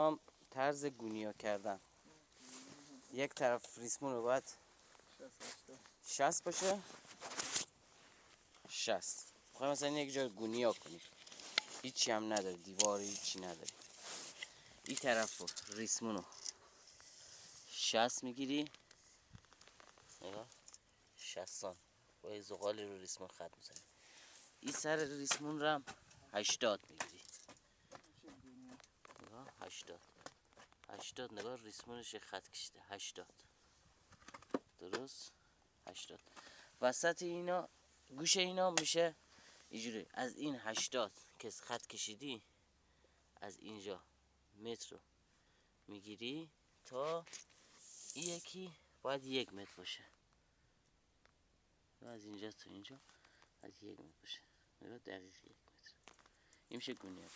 هم طرز گونیا کردن. یک طرف ریسمون رو باید 60 باشه. 60 میخوای مثلا یک جا گونیا کنی، هیچی هم نداره، دیواری هیچی نداره. این طرف رو ریسمون رو 60 میگیری، نگاه 60 با یه زغالی رو ریسمون خط میزنی. این سر ریسمون رو هم 80 میگیری، نگاه 80 نگاه ریسمونش خط کشیده 80 درست 80. وسط اینا گوشه اینا میشه اینجوری. از این 80 که خط کشیدی از اینجا متر رو میگیری تا این یکی باید 1 متر باشه. از اینجا تا اینجا از 1 متر باشه. نگاه دقیق 1 متر. این میشه گونیا.